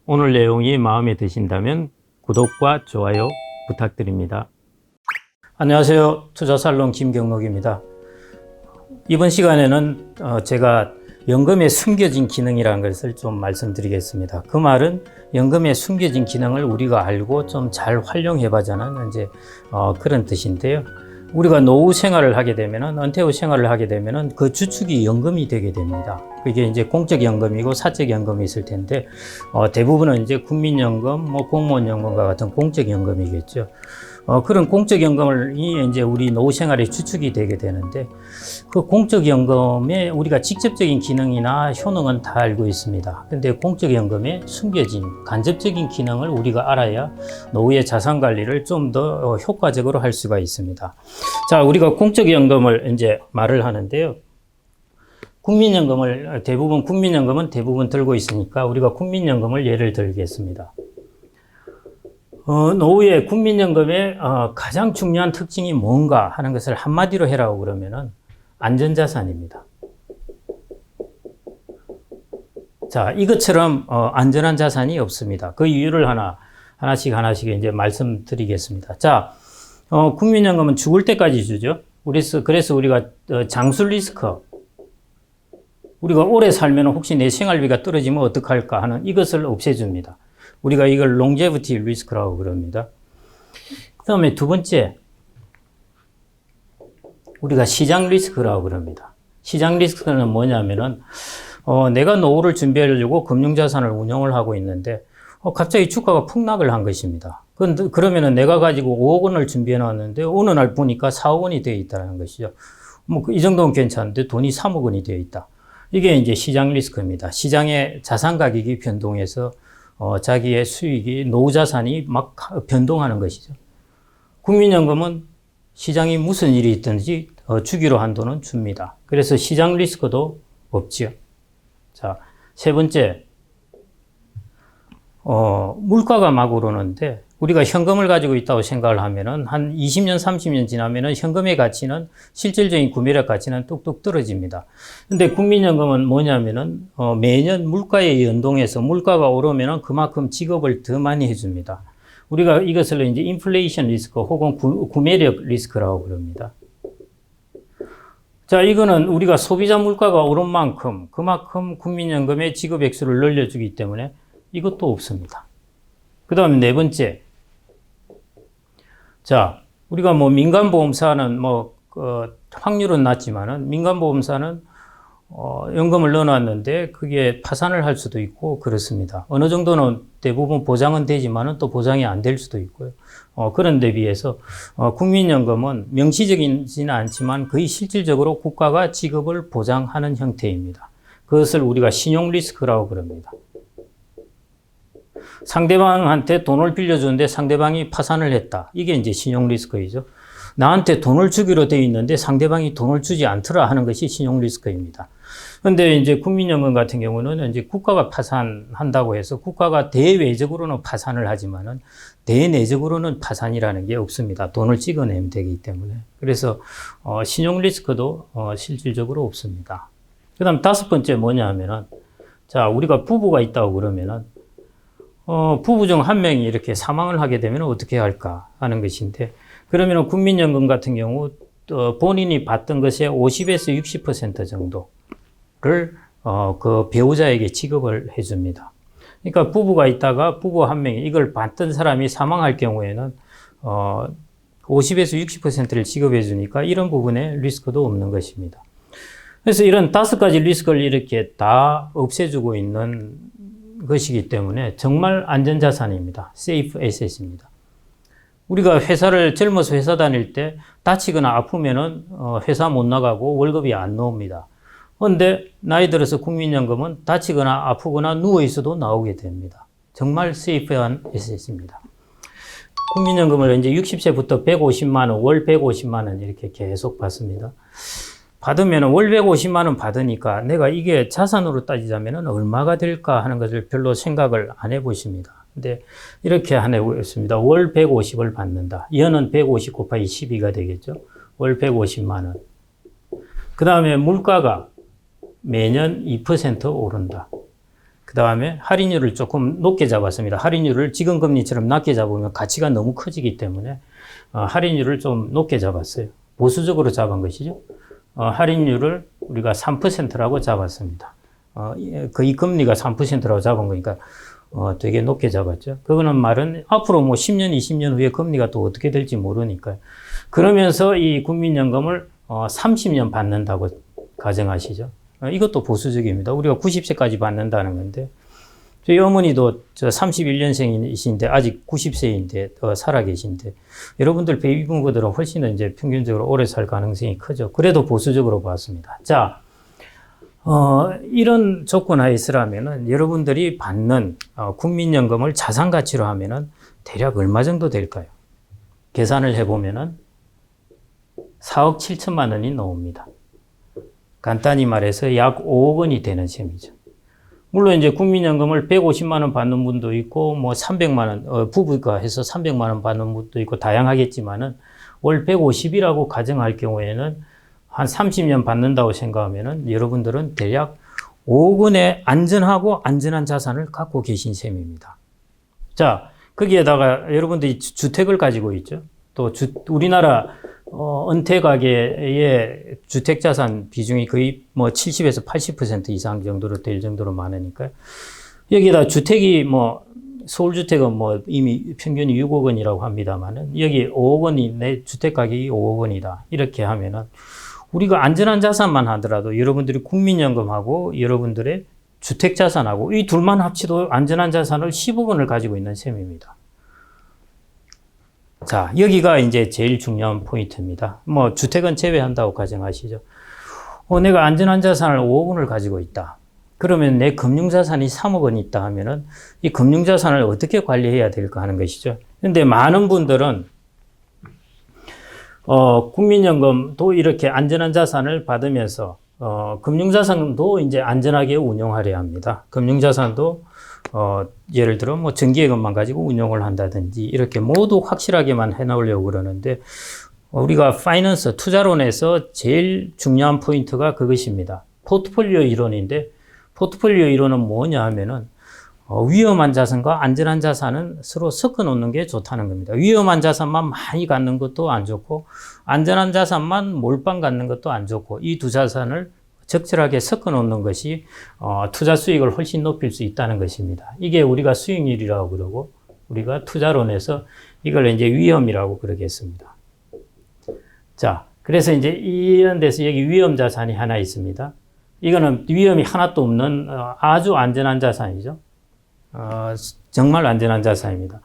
오늘 내용이 마음에 드신다면 구독과 좋아요 부탁드립니다. 안녕하세요. 투자살롱 김경록입니다. 이번 시간에는 제가 연금에 숨겨진 기능이라는 것을 좀 말씀드리겠습니다. 그 말은 연금에 숨겨진 기능을 우리가 알고 좀 잘 활용해 봐자는 그런 뜻인데요. 우리가 노후 생활을 하게 되면은, 은퇴 후 생활을 하게 되면은 그 주축이 연금이 되게 됩니다. 그게 이제 공적 연금이고 사적 연금이 있을 텐데, 대부분은 이제 국민연금, 공무원연금과 같은 공적 연금이겠죠. 그런 공적 연금이 이제 우리 노후 생활의 주축이 되게 되는데, 그 공적 연금에 우리가 직접적인 기능이나 효능은 다 알고 있습니다. 근데 공적 연금에 숨겨진 간접적인 기능을 우리가 알아야 노후의 자산 관리를 좀 더 효과적으로 할 수가 있습니다. 자, 우리가 공적 연금을 이제 말을 하는데요. 국민연금은 대부분 들고 있으니까 우리가 국민연금을 예를 들겠습니다. 노후의 국민연금의 가장 중요한 특징이 뭔가 하는 것을 한마디로 해라고 그러면은 안전자산입니다. 자, 이것처럼 안전한 자산이 없습니다. 그 이유를 하나씩 이제 말씀드리겠습니다. 자, 국민연금은 죽을 때까지 주죠. 그래서 우리가 장수 리스크, 우리가 오래 살면 혹시 내 생활비가 떨어지면 어떡할까 하는 이것을 없애줍니다. 우리가 이걸 longevity 리스크라고 그럽니다. 그 다음에 두 번째, 우리가 시장 리스크라고 그럽니다. 시장 리스크는 뭐냐면은, 내가 노후를 준비하려고 금융자산을 운용을 하고 있는데, 갑자기 주가가 폭락을 한 것입니다. 그러면은 내가 가지고 5억 원을 준비해 놨는데, 어느 날 보니까 4억 원이 되어 있다는 것이죠. 이 정도는 괜찮은데 돈이 3억 원이 되어 있다. 이게 이제 시장 리스크입니다. 시장의 자산 가격이 변동해서 자기의 수익이, 노후 자산이 막 변동하는 것이죠. 국민연금은 시장이 무슨 일이 있든지 주기로 한도는 줍니다. 그래서 시장 리스크도 없지요. 자, 세 번째, 물가가 막 오르는데 우리가 현금을 가지고 있다고 생각을 하면은 한 20년, 30년 지나면은 현금의 가치는, 실질적인 구매력 가치는 뚝뚝 떨어집니다. 근데 국민연금은 뭐냐면은, 매년 물가에 연동해서 물가가 오르면은 그만큼 지급을 더 많이 해줍니다. 우리가 이것을 이제 인플레이션 리스크 혹은 구매력 리스크라고 그럽니다. 자, 이거는 우리가 소비자 물가가 오른 만큼 그만큼 국민연금의 지급 액수를 늘려주기 때문에 이것도 없습니다. 그 다음에 네 번째. 자, 우리가 민간보험사는 확률은 낮지만은 민간보험사는 연금을 넣어놨는데 그게 파산을 할 수도 있고 그렇습니다. 어느 정도는 대부분 보장은 되지만은 또 보장이 안 될 수도 있고요. 그런 데 비해서 국민연금은 명시적이지는 않지만 거의 실질적으로 국가가 지급을 보장하는 형태입니다. 그것을 우리가 신용 리스크라고 그럽니다. 상대방한테 돈을 빌려주는데 상대방이 파산을 했다. 이게 이제 신용 리스크이죠. 나한테 돈을 주기로 되어 있는데 상대방이 돈을 주지 않더라 하는 것이 신용 리스크입니다. 그런데 이제 국민연금 같은 경우는 이제 국가가 파산한다고 해서 국가가 대외적으로는 파산을 하지만은 대내적으로는 파산이라는 게 없습니다. 돈을 찍어내면 되기 때문에. 그래서 신용 리스크도 실질적으로 없습니다. 그다음 다섯 번째 뭐냐 하면은, 자, 우리가 부부가 있다고 그러면은 부부 중 한 명이 이렇게 사망을 하게 되면 어떻게 할까 하는 것인데, 그러면 국민연금 같은 경우 본인이 받던 것의 50에서 60% 정도를 그 배우자에게 지급을 해줍니다. 그러니까 부부가 있다가 부부 한 명이 이걸 받던 사람이 사망할 경우에는 50에서 60%를 지급해 주니까 이런 부분에 리스크도 없는 것입니다. 그래서 이런 5가지 리스크를 이렇게 다 없애주고 있는 것이기 때문에 정말 안전자산입니다. 세이프 에셋입니다. 우리가 젊어서 회사 다닐 때 다치거나 아프면은 회사 못 나가고 월급이 안 나옵니다. 그런데 나이 들어서 국민연금은 다치거나 아프거나 누워 있어도 나오게 됩니다. 정말 세이프한 에셋입니다. 국민연금을 이제 60세부터 150만 원, 월 150만 원 이렇게 계속 받습니다. 받으면 월 150만 원 받으니까 내가 이게 자산으로 따지자면 얼마가 될까 하는 것을 별로 생각을 안 해보십니다. 근데 이렇게 하나 해보겠습니다. 월 150을 받는다. 연은 150 곱하기 12가 되겠죠. 월 150만 원. 그 다음에 물가가 매년 2% 오른다. 그 다음에 할인율을 조금 높게 잡았습니다. 할인율을 지금 금리처럼 낮게 잡으면 가치가 너무 커지기 때문에 할인율을 좀 높게 잡았어요. 보수적으로 잡은 것이죠. 할인율을 우리가 3%라고 잡았습니다. 거의 금리가 3%라고 잡은 거니까 되게 높게 잡았죠. 그거는 말은 앞으로 뭐 10년, 20년 후에 금리가 또 어떻게 될지 모르니까요. 그러면서 이 국민연금을 30년 받는다고 가정하시죠. 이것도 보수적입니다. 우리가 90세까지 받는다는 건데, 저희 어머니도 31년생이신데 아직 90세인데 살아 계신데, 여러분들 베이비부모들은 훨씬 더 이제 평균적으로 오래 살 가능성이 크죠. 그래도 보수적으로 봤습니다. 자, 이런 조건 하에 있으라면은 여러분들이 받는 국민연금을 자산 가치로 하면은 대략 얼마 정도 될까요? 계산을 해보면은 4억 7천만 원이 나옵니다. 간단히 말해서 약 5억 원이 되는 셈이죠. 물론 이제 국민연금을 150만 원 받는 분도 있고, 뭐 300만 원, 부부가 해서 300만 원 받는 분도 있고, 다양하겠지만은 월 150이라고 가정할 경우에는 한 30년 받는다고 생각하면은 여러분들은 대략 5억 원의 안전하고 안전한 자산을 갖고 계신 셈입니다. 자, 거기에다가 여러분들이 주택을 가지고 있죠. 또 우리나라 은퇴 가계의 주택 자산 비중이 거의 뭐 70에서 80% 이상 정도로 될 정도로 많으니까요. 여기다 주택이 뭐 서울주택은 뭐 이미 평균이 6억 원이라고 합니다만은 여기 5억 원이 내 주택 가격이 5억 원이다. 이렇게 하면은 우리가 안전한 자산만 하더라도 여러분들이 국민연금하고 여러분들의 주택 자산하고 이 둘만 합치도 안전한 자산을 10억 원을 가지고 있는 셈입니다. 자, 여기가 이제 제일 중요한 포인트입니다. 뭐 주택은 제외한다고 가정하시죠. 내가 안전한 자산을 5억 원을 가지고 있다. 그러면 내 금융자산이 3억 원이 있다 하면은 이 금융자산을 어떻게 관리해야 될까 하는 것이죠. 근데 많은 분들은 국민연금도 이렇게 안전한 자산을 받으면서 금융자산도 이제 안전하게 운용하려 합니다. 금융자산도 예를 들어 뭐 정기예금만 가지고 운용을 한다든지 이렇게 모두 확실하게만 해놓으려고 그러는데, 우리가 파이낸스 투자론에서 제일 중요한 포인트가 그것입니다. 포트폴리오 이론인데, 포트폴리오 이론은 뭐냐 하면은 위험한 자산과 안전한 자산은 서로 섞어 놓는 게 좋다는 겁니다. 위험한 자산만 많이 갖는 것도 안 좋고, 안전한 자산만 몰빵 갖는 것도 안 좋고, 이 두 자산을 적절하게 섞어 놓는 것이 투자 수익을 훨씬 높일 수 있다는 것입니다. 이게 우리가 수익률이라고 그러고, 우리가 투자론에서 이걸 이제 위험이라고 그러겠습니다. 자, 그래서 이제 이런 데서 여기 위험 자산이 하나 있습니다. 이거는 위험이 하나도 없는 아주 안전한 자산이죠. 정말 안전한 자산입니다.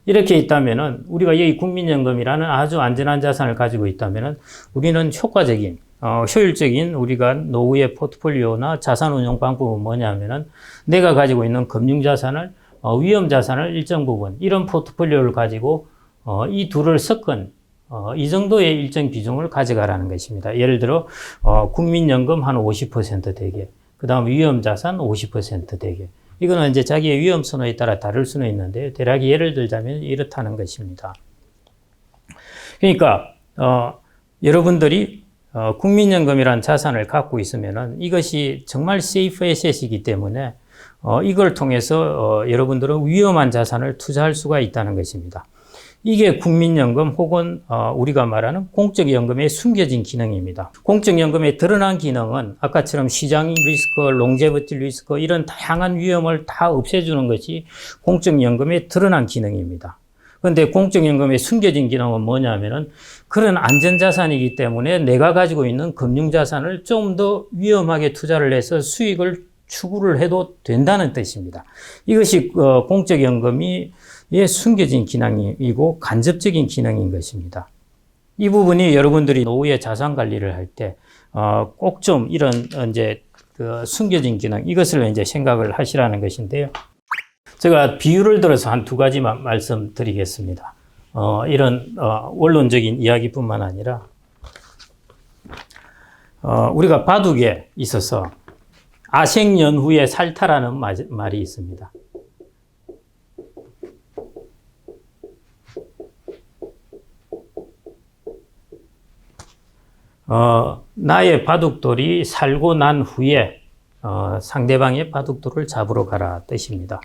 이렇게 있다면은 우리가 여기 국민연금이라는 아주 안전한 자산을 가지고 있다면은 우리는 효과적인, 효율적인 우리가 노후의 포트폴리오나 자산 운용 방법은 뭐냐면은 내가 가지고 있는 금융자산을, 위험자산을 일정 부분, 이런 포트폴리오를 가지고 이 둘을 섞은 이 정도의 일정 비중을 가져가라는 것입니다. 예를 들어 국민연금 한 50% 되게, 그 다음 위험자산 50% 되게. 이거는 이제 자기의 위험 선호에 따라 다를 수는 있는데, 대략 예를 들자면 이렇다는 것입니다. 그러니까 여러분들이 국민연금이라는 자산을 갖고 있으면은 이것이 정말 세이프 에셋이기 때문에 이걸 통해서 여러분들은 위험한 자산을 투자할 수가 있다는 것입니다. 이게 국민연금 혹은 우리가 말하는 공적연금의 숨겨진 기능입니다. 공적연금의 드러난 기능은 아까처럼 시장 리스크, 롱제버티 리스크 이런 다양한 위험을 다 없애주는 것이 공적연금의 드러난 기능입니다. 그런데 공적연금의 숨겨진 기능은 뭐냐면은 그런 안전자산이기 때문에 내가 가지고 있는 금융자산을 좀 더 위험하게 투자를 해서 수익을 추구를 해도 된다는 뜻입니다. 이것이 공적연금이 숨겨진 기능이고 간접적인 기능인 것입니다. 이 부분이 여러분들이 노후에 자산 관리를 할 때 꼭 좀 이런 이제 숨겨진 기능, 이것을 이제 생각을 하시라는 것인데요. 제가 비유를 들어서 한 두 가지만 말씀드리겠습니다. 이런 원론적인 이야기뿐만 아니라 우리가 바둑에 있어서 아생연후의 살타라는 말이 있습니다. 나의 바둑돌이 살고 난 후에 상대방의 바둑돌을 잡으러 가라 뜻입니다.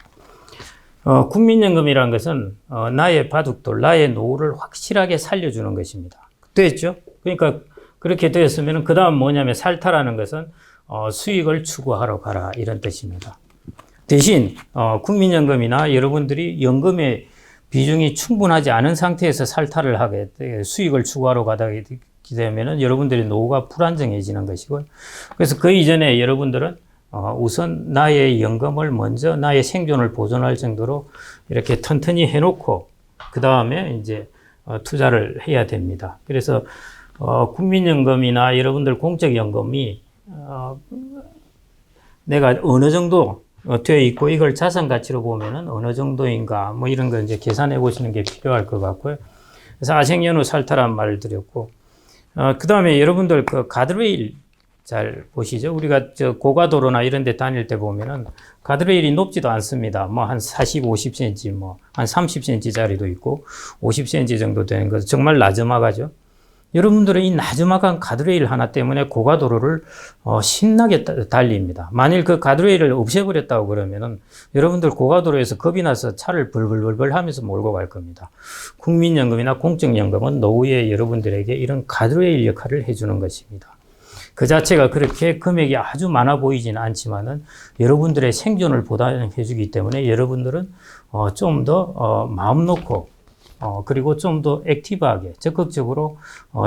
국민연금이라는 것은 나의 바둑돌, 나의 노후를 확실하게 살려주는 것입니다. 됐죠? 그러니까 그렇게 되었으면 그 다음 뭐냐면 살타라는 것은 수익을 추구하러 가라 이런 뜻입니다. 대신 국민연금이나 여러분들이 연금의 비중이 충분하지 않은 상태에서 살타를 하게 수익을 추구하러 가다 되면 여러분들의 노후가 불안정해지는 것이고요. 그래서 그 이전에 여러분들은 우선 나의 연금을 먼저 나의 생존을 보존할 정도로 이렇게 튼튼히 해놓고 그 다음에 이제 투자를 해야 됩니다. 그래서 국민연금이나 여러분들 공적연금이 내가 어느 정도 되어 있고 이걸 자산 가치로 보면은 어느 정도인가 뭐 이런 걸 이제 계산해 보시는 게 필요할 것 같고요. 그래서 아생연후 살타란 말을 드렸고 그 다음에 여러분들 그 가드레일 잘 보시죠. 우리가 고가도로나 이런 데 다닐 때 보면은 가드레일이 높지도 않습니다. 뭐 한 40, 50cm, 뭐 한 30cm짜리도 있고 50cm 정도 되는 거 정말 나저막하죠. 여러분들은 이 나저막한 가드레일 하나 때문에 고가도로를 신나게 달립니다. 만일 그 가드레일을 없애버렸다고 그러면은 여러분들 고가도로에서 겁이 나서 차를 벌벌벌벌 하면서 몰고 갈 겁니다. 국민연금이나 공적연금은 노후에 여러분들에게 이런 가드레일 역할을 해주는 것입니다. 그 자체가 그렇게 금액이 아주 많아 보이지는 않지만은 여러분들의 생존을 보장해 주기 때문에 여러분들은 좀 더 마음 놓고 그리고 좀 더 액티브하게 적극적으로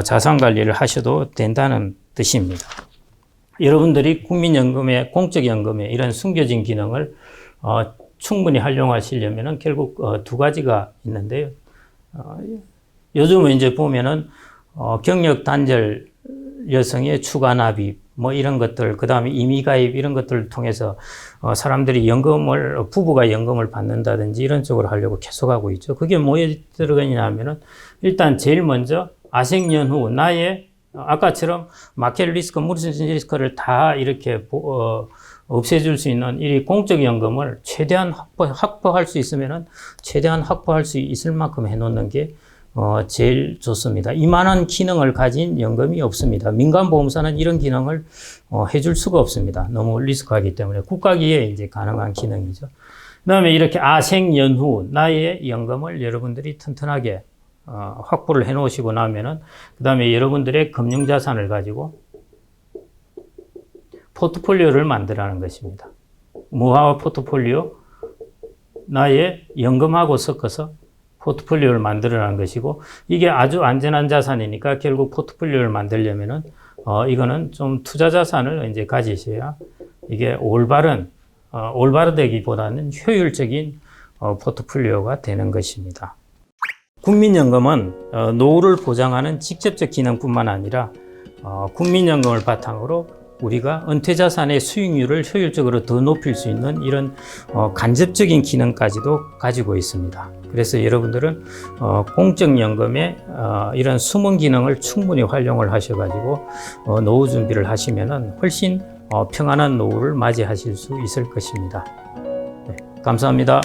자산 관리를 하셔도 된다는 뜻입니다. 여러분들이 국민연금의 공적연금의 이런 숨겨진 기능을 충분히 활용하시려면은 결국 두 가지가 있는데요. 요즘은 이제 보면은 경력 단절 여성의 추가 납입 뭐 이런 것들, 그 다음에 임의가입 이런 것들을 통해서 사람들이 부부가 연금을 받는다든지 이런 쪽으로 하려고 계속하고 있죠. 그게 뭐에 들어가냐 하면은 일단 제일 먼저 아생연후 나의 아까처럼 마켓 리스크, 무슨 리스크를 다 이렇게 없애줄 수 있는 이 공적연금을 최대한 확보할 수 있으면은 최대한 확보할 수 있을 만큼 해놓는 게 제일 좋습니다. 이만한 기능을 가진 연금이 없습니다. 민간보험사는 이런 기능을 해줄 수가 없습니다. 너무 리스크하기 때문에 국가기에 이제 가능한 기능이죠. 그 다음에 이렇게 아생연후 나의 연금을 여러분들이 튼튼하게 확보를 해 놓으시고 나면은 그 다음에 여러분들의 금융자산을 가지고 포트폴리오를 만들라는 것입니다. 뭐와 포트폴리오? 나의 연금하고 섞어서 포트폴리오를 만들어라는 것이고 이게 아주 안전한 자산이니까 결국 포트폴리오를 만들려면은 이거는 좀 투자 자산을 이제 가지셔야 이게 올바르되기보다는 효율적인 포트폴리오가 되는 것입니다. 국민연금은 노후를 보장하는 직접적 기능뿐만 아니라 국민연금을 바탕으로 우리가 은퇴자산의 수익률을 효율적으로 더 높일 수 있는 이런 간접적인 기능까지도 가지고 있습니다. 그래서 여러분들은 공적연금의 이런 숨은 기능을 충분히 활용을 하셔가지고 노후 준비를 하시면은 훨씬 평안한 노후를 맞이하실 수 있을 것입니다. 네, 감사합니다.